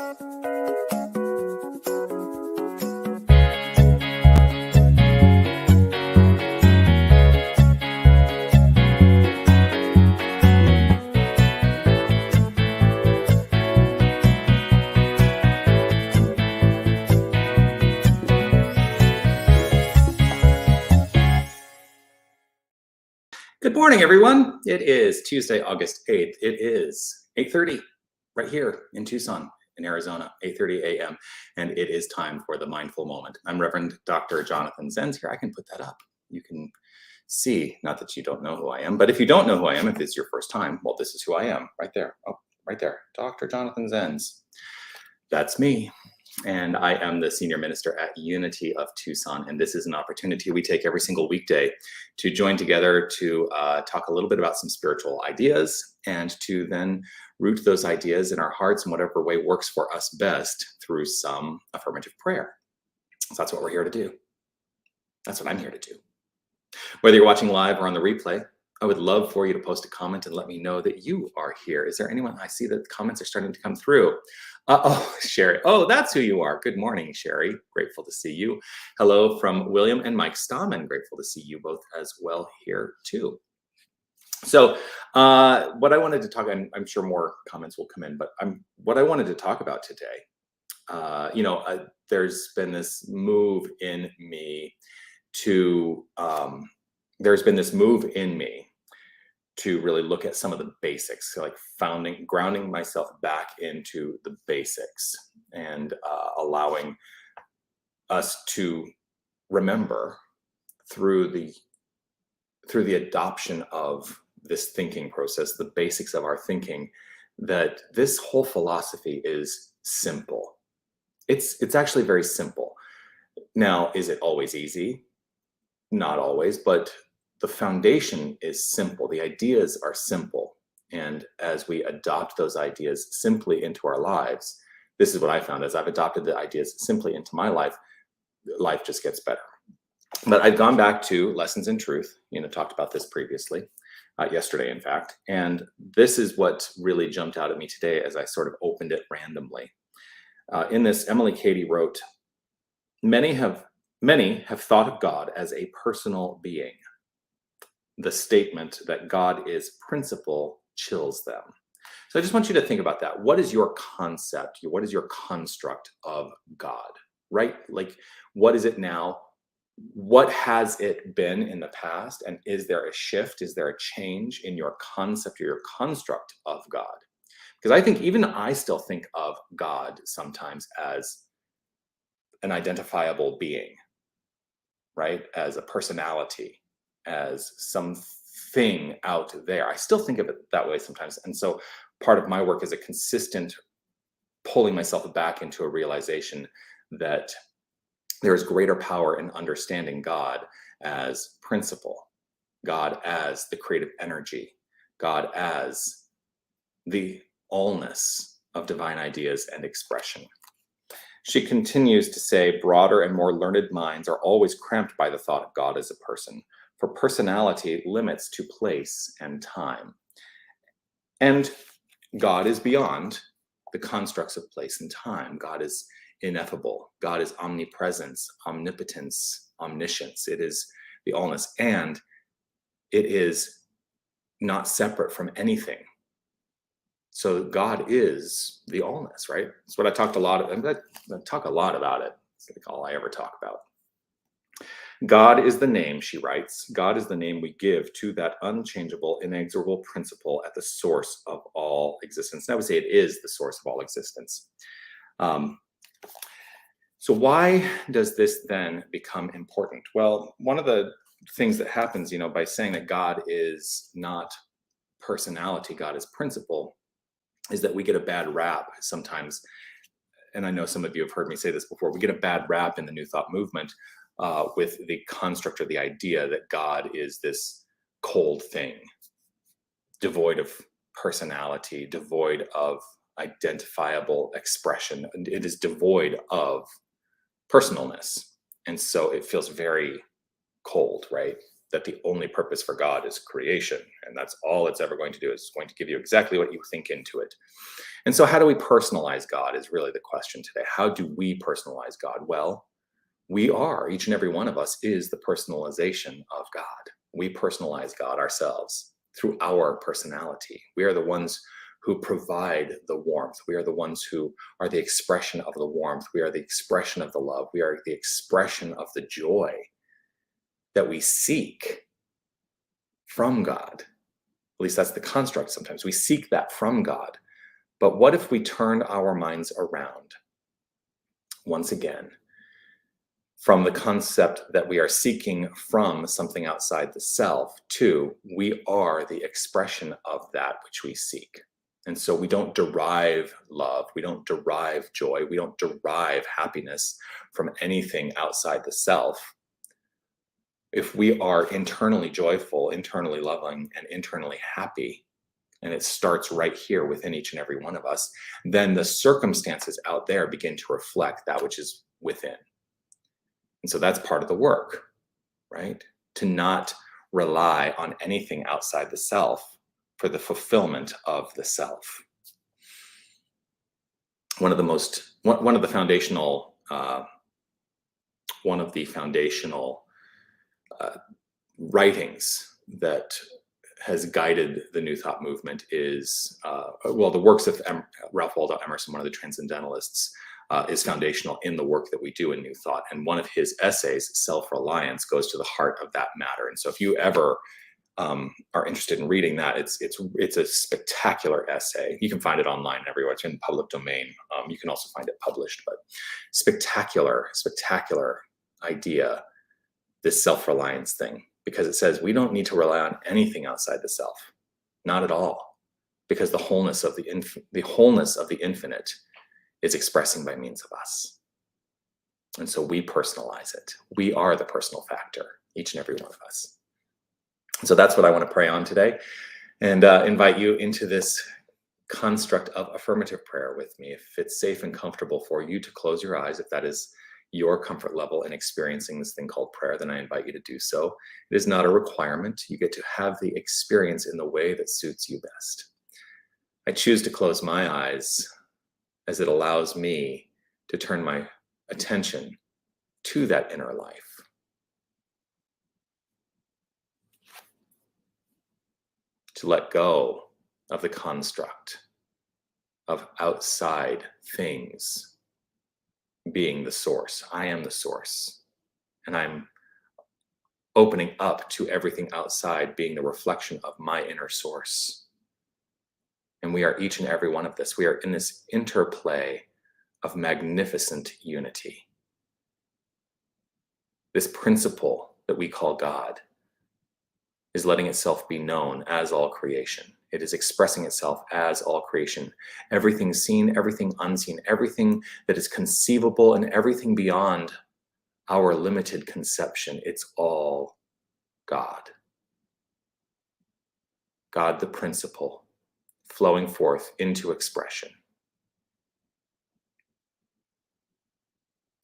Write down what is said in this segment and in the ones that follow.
Good morning, everyone. It is Tuesday, August 8th. It is 8:30 right here in Tucson, in Arizona, 8:30 a.m. And it is time for the mindful moment. I'm Reverend Dr. Jonathan Zenz here. I can put that up. You can see, not that you don't know who I am, but if you don't know who I am, if it's your first time, well, this is who I am right there. Oh, right there. Dr. Jonathan Zenz. That's me. And I am the senior minister at Unity of Tucson. And this is an opportunity we take every single weekday to join together to talk a little bit about some spiritual ideas and to then root those ideas in our hearts in whatever way works for us best through some affirmative prayer. So that's what we're here to do. That's what I'm here to do. Whether you're watching live or on the replay, I would love for you to post a comment and let me know that you are here. Is there anyone? I see that the comments are starting to come through. Oh, Sherry. Oh, that's who you are. Good morning, Sherry. Grateful to see you. Hello from William and Mike Stahman. Grateful to see you both as well here too. So what I wanted to talk, and I'm sure more comments will come in, but what I wanted to talk about today, there's been this move in me to, to really look at some of the basics, so like grounding myself back into the basics and allowing us to remember through the adoption of this thinking process, the basics of our thinking, that this whole philosophy is simple. It's actually very simple. Now, is it always easy? Not always, but the foundation is simple. The ideas are simple. And as we adopt those ideas simply into our lives, this is what I found as I've adopted the ideas simply into my life, life just gets better. But I've gone back to Lessons in Truth, talked about this previously, yesterday, in fact. And this is what really jumped out at me today as I sort of opened it randomly. In this, Emily Cady wrote, many have thought of God as a personal being. The statement that God is principle chills them. So I just want you to think about that. What is your concept? What is your construct of God, right? Like, what is it now? What has it been in the past? And is there a shift? Is there a change in your concept or your construct of God? Because I think even I still think of God sometimes as an identifiable being, right? As a personality, as something out there. I still think of it that way sometimes. And so part of my work is a consistent pulling myself back into a realization that there is greater power in understanding God as principle, God as the creative energy, God as the allness of divine ideas and expression. She continues to say, broader and more learned minds are always cramped by the thought of God as a person, for personality limits to place and time. And God is beyond the constructs of place and time. God is ineffable. God is omnipresence, omnipotence, omniscience. It is the allness, and it is not separate from anything. So God is the allness, right? That's what I talked a lot of. I talk a lot about it. It's like all I ever talk about. God is the name, she writes. God is the name we give to that unchangeable, inexorable principle at the source of all existence. And I would say it is the source of all existence. So why does this then become important? Well, one of the things that happens, by saying that God is not personality, God is principle, is that we get a bad rap sometimes. And I know some of you have heard me say this before. We get a bad rap in the New Thought movement with the construct or the idea that God is this cold thing, devoid of personality, devoid of identifiable expression. It is devoid of personalness. And so it feels very cold, right? that the only purpose for God is creation, and that's all it's ever going to do. It's going to give you exactly what you think into it. And so how do we personalize God is really the question today. How do we personalize God? Well, we are, each and every one of us is the personalization of God. We personalize God ourselves through our personality. We are the ones who provide the warmth. We are the ones who are the expression of the warmth. We are the expression of the love. We are the expression of the joy that we seek from God. At least that's the construct sometimes. We seek that from God. But what if we turned our minds around, once again, from the concept that we are seeking from something outside the self to we are the expression of that which we seek. And so we don't derive love, we don't derive joy, we don't derive happiness from anything outside the self. If we are internally joyful, internally loving, and internally happy, and it starts right here within each and every one of us, then the circumstances out there begin to reflect that which is within. And so that's part of the work, right? To not rely on anything outside the self for the fulfillment of the self. One of the foundational writings that has guided the New Thought movement is, the works of Ralph Waldo Emerson, one of the transcendentalists, is foundational in the work that we do in New Thought. And one of his essays, Self-Reliance, goes to the heart of that matter. And so if you ever are interested in reading that, it's a spectacular essay. You can find it online everywhere. It's in public domain. You can also find it published, but spectacular idea, this self-reliance thing, because it says we don't need to rely on anything outside the self, not at all, because the wholeness of the infinite is expressing by means of us. And so we personalize it. We are the personal factor, each and every one of us. So that's what I want to pray on today, and invite you into this construct of affirmative prayer with me. If it's safe and comfortable for you to close your eyes, if that is your comfort level in experiencing this thing called prayer, then I invite you to do so. It is not a requirement. You get to have the experience in the way that suits you best. I choose to close my eyes as it allows me to turn my attention to that inner life. To let go of the construct of outside things being the source. I am the source, and I'm opening up to everything outside being the reflection of my inner source. And we are each and every one of this. We are in this interplay of magnificent unity. This principle that we call God is letting itself be known as all creation. It is expressing itself as all creation. Everything seen, everything unseen, everything that is conceivable, and everything beyond our limited conception, it's all God. God, the principle, flowing forth into expression.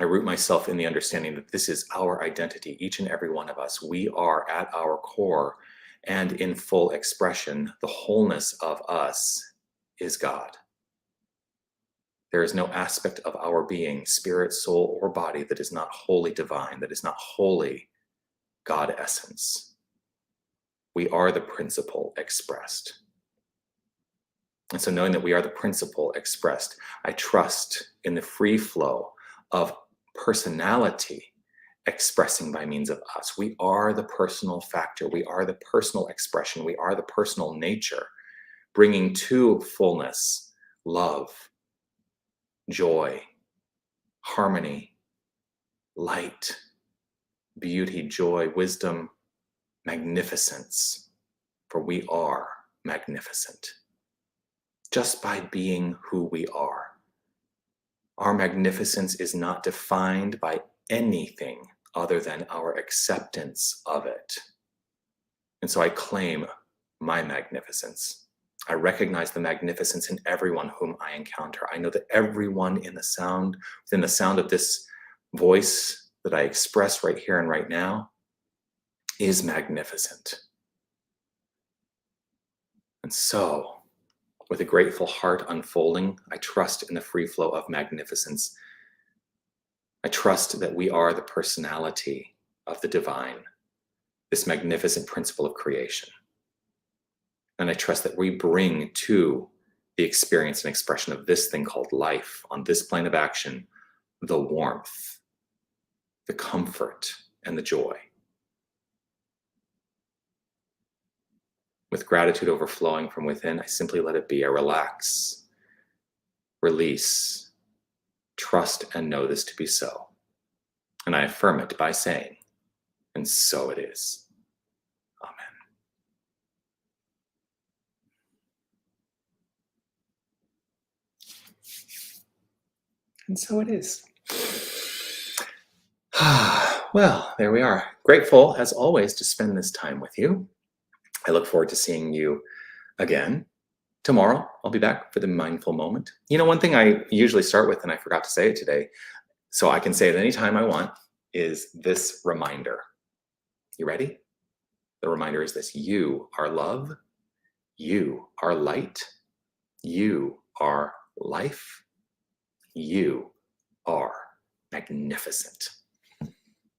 I root myself in the understanding that this is our identity, each and every one of us. We are at our core and in full expression. The wholeness of us is God. There is no aspect of our being, spirit, soul, or body, that is not wholly divine, that is not wholly God essence. We are the principle expressed. And so knowing that we are the principle expressed, I trust in the free flow of personality expressing by means of us. We are the personal factor. We are the personal expression. We are the personal nature, bringing to fullness love, joy, harmony, light, beauty, joy, wisdom, magnificence. For we are magnificent just by being who we are. Our magnificence is not defined by anything other than our acceptance of it. And so I claim my magnificence. I recognize the magnificence in everyone whom I encounter. I know that everyone within the sound of this voice that I express right here and right now is magnificent. And so, with a grateful heart unfolding, I trust in the free flow of magnificence. I trust that we are the personality of the divine, this magnificent principle of creation. And I trust that we bring to the experience and expression of this thing called life on this plane of action the warmth, the comfort, and the joy. With gratitude overflowing from within, I simply let it be. I relax, release, trust, and know this to be so. And I affirm it by saying, and so it is. Amen. And so it is. Well, there we are. Grateful, as always, to spend this time with you. I look forward to seeing you again tomorrow. I'll be back for the mindful moment. You know, one thing I usually start with, and I forgot to say it today, so I can say it anytime I want, is this reminder. You ready? The reminder is this: you are love, you are light, you are life, you are magnificent.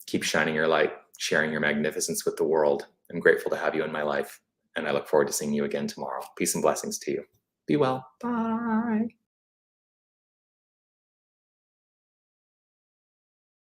Keep shining your light, sharing your magnificence with the world. I'm grateful to have you in my life, and I look forward to seeing you again tomorrow. Peace and blessings to you. Be well. Bye.